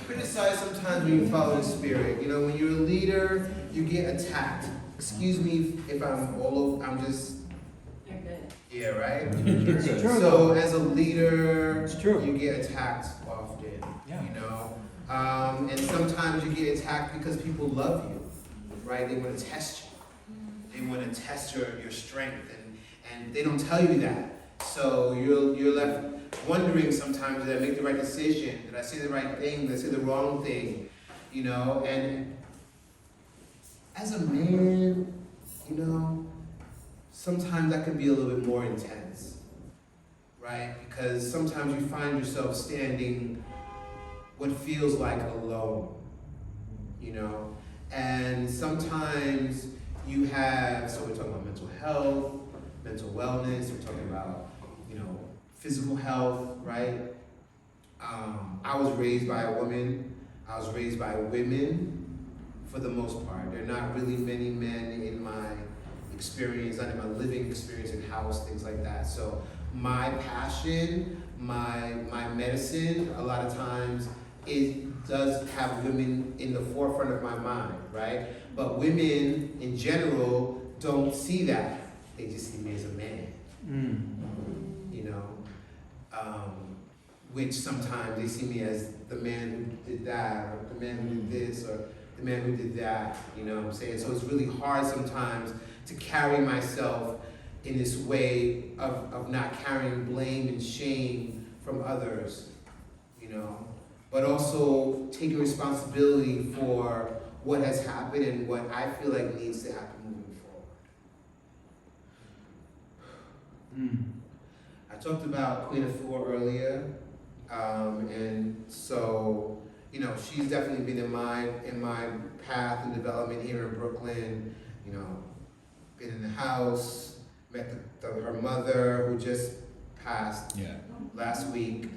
criticized sometimes when you follow the spirit. You know, when you're a leader, you get attacked. Excuse me if I'm all over, I'm just... You're good. Yeah, right? It's true. So as a leader, It's true. you get attacked often, Yeah. you know? And sometimes you get attacked because people love you, right? They want to test you. They want to test your strength, and they don't tell you that. So you're left wondering sometimes, did I make the right decision? Did I say the right thing? Did I say the wrong thing? You know, and as a man, you know, sometimes that can be a little bit more intense, right? Because sometimes you find yourself standing what feels like alone, you know? And sometimes you have, so we're talking about mental health, mental wellness, we're talking about, you know, physical health, right? I was raised by a woman, I was raised by women for the most part. There are not really many men in my experience, not in my living experience in house, things like that. So my passion, my medicine, a lot of times it does have women in the forefront of my mind, right? But women in general don't see that. They just see me as a man, you know? Which sometimes they see me as the man who did that, or the man who did this, or the man who did that, you know what I'm saying? So it's really hard sometimes to carry myself in this way of not carrying blame and shame from others, you know? But also taking responsibility for what has happened and what I feel like needs to happen moving forward. I talked about Queen of Four earlier, and so, you know, she's definitely been in my path and development here in Brooklyn. You know, been in the house, met her mother who just passed last week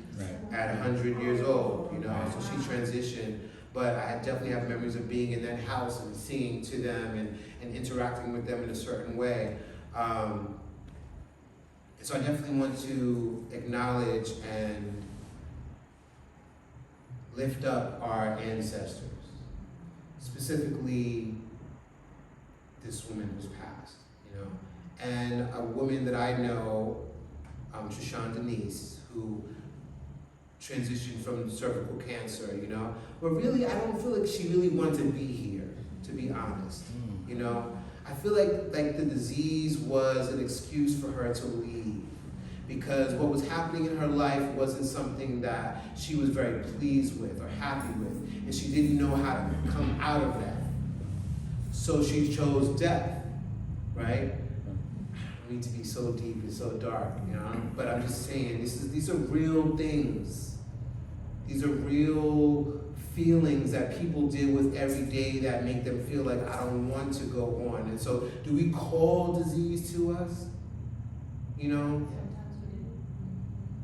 at 100 years old. You know, so she transitioned. But I definitely have memories of being in that house and singing to them and interacting with them in a certain way. So I definitely want to acknowledge and lift up our ancestors, specifically this woman who's passed, you know, and a woman that I know, Trishan Denise, who transitioned from cervical cancer, you know, but really I don't feel like she really wanted to be here, to be honest, you know. I feel like the disease was an excuse for her to leave, because what was happening in her life wasn't something that she was very pleased with or happy with, and she didn't know how to come out of that. So she chose death, right? I don't need to be so deep and so dark, you know, but I'm just saying, these are real things. These are real feelings that people deal with every day that make them feel like, I don't want to go on. And so do we call disease to us? You know?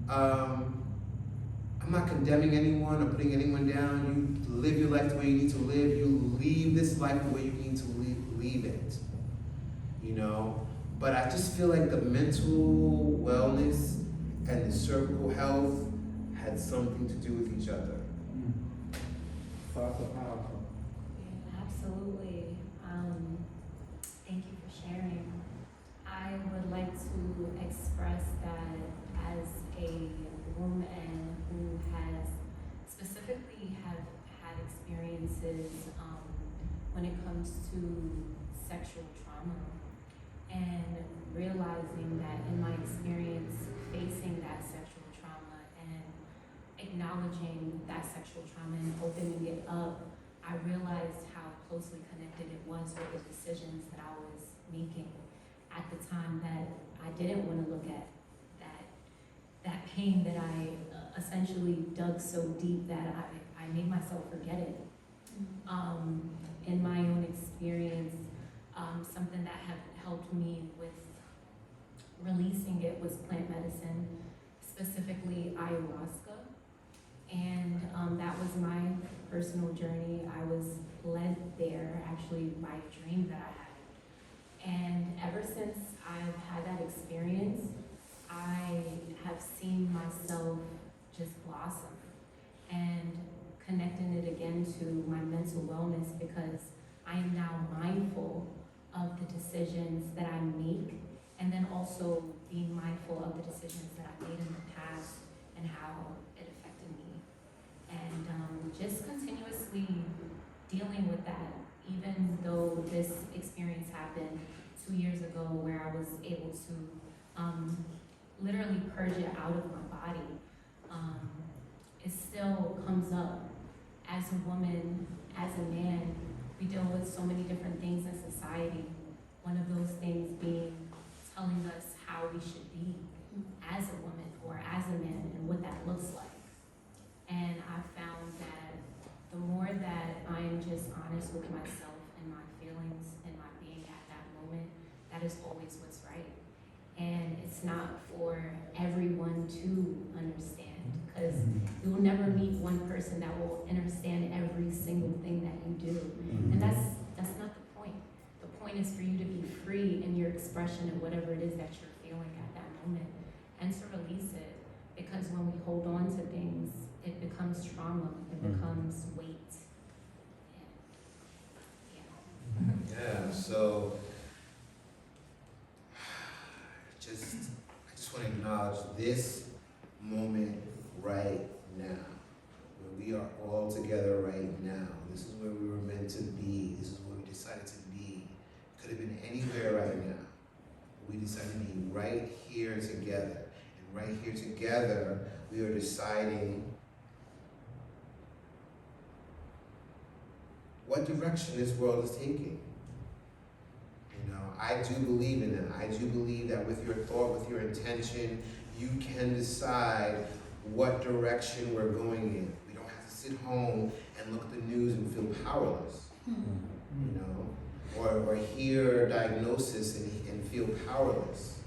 I'm not condemning anyone or putting anyone down. You live your life the way you need to live. You leave this life the way you need to leave it. You know? But I just feel like the mental wellness and the cervical health had something to do with each other. Thoughts are powerful. Yeah, absolutely. Thank you for sharing. I would like to express that as a woman who has specifically have had experiences when it comes to sexual trauma, and realizing that in my experience facing that sexual trauma and acknowledging that sexual trauma and opening it up, I realized how closely connected it was with the decisions that I was making at the time, that I didn't want to look at that pain that I essentially dug so deep that I made myself forget it. In my own experience, something that had helped me with releasing it was plant medicine, specifically ayahuasca. And that was my personal journey. I was led there actually by a dream that I had. And ever since I've had that experience, I have seen myself just blossom, and connecting it into my mental wellness because I am now mindful of the decisions that I make, and then also being mindful of the decisions that I made in the past and how it affected me. And just continuously dealing with that, even though this experience happened 2 years ago where I was able to literally purge it out of my body. It still comes up as a woman, as a man. We deal with so many different things in society. One of those things being telling us how we should be as a woman or as a man and what that looks like. And I found that the more that I am just honest with myself and my feelings and my being at that moment, that is always what's right. And it's not for everyone to understand, because you will never meet one person that will understand every single thing that you do. And that's not the point. The point is for you to be free in your expression of whatever it is that you're feeling at that moment, and to release it. Because when we hold on to things, it becomes trauma, it becomes weight. And, Yeah, so I just want to acknowledge this moment right now, where we are all together right now. This is where we were meant to be. This is where we decided to be. Could have been anywhere right now. We decided to be right here together. And right here together, we are deciding what direction this world is taking. You know, I do believe in that. I do believe that with your thought, with your intention, you can decide what direction we're going in. We don't have to sit home and look at the news and feel powerless, you know, or hear a diagnosis and feel powerless.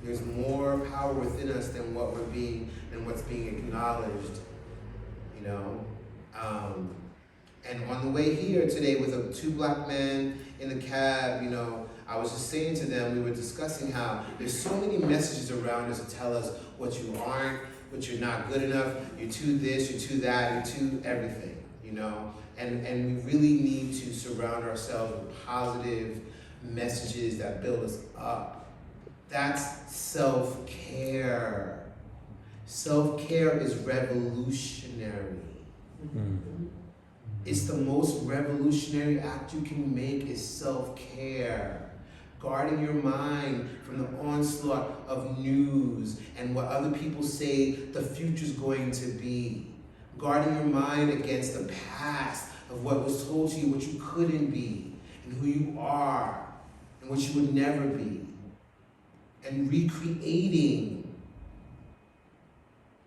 There's more power within us than what's being acknowledged, you know. And on the way here today with two black men in the cab, you know, I was just saying to them, we were discussing how there's so many messages around us to tell us what you aren't, what you're not good enough, you're too this, you're too that, you're too everything, you know? And we really need to surround ourselves with positive messages that build us up. That's self-care. Self-care is revolutionary. It's the most revolutionary act you can make is self-care. Guarding your mind from the onslaught of news and what other people say the future's going to be. Guarding your mind against the past of what was told to you, what you couldn't be, and who you are, and what you would never be. And recreating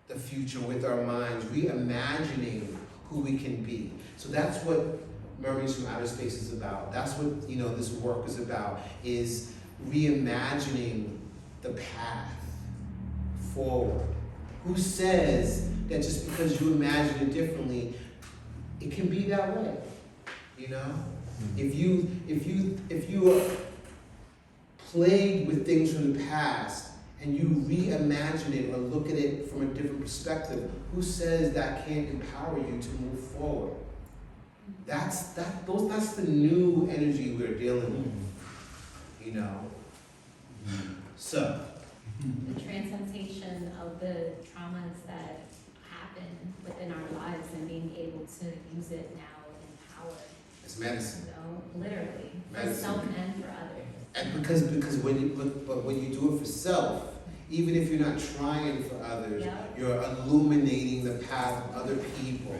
the future with our minds, reimagining who we can be. So that's what Mermaids from Outer Space is about. That's what, you know, this work is about, is reimagining the path forward. Who says that just because you imagine it differently, it can be that way? You know? If you are plagued with things from the past and you reimagine it or look at it from a different perspective, who says that can't empower you to move forward? That's the new energy we're dealing with, you know. So the transmutation of the traumas that happen within our lives and being able to use it now in power. it's medicine. You know, literally, for Medicine. self and for others. And because when you do it for self, even if you're not trying for others, you're illuminating the path of other people.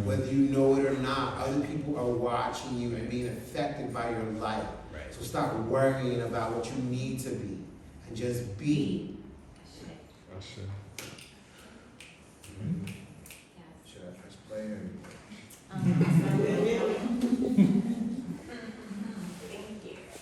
Whether you know it or not, other people are watching you and being affected by your life. Right. So stop worrying about what you need to be and just be. Russia. Should I press play or? So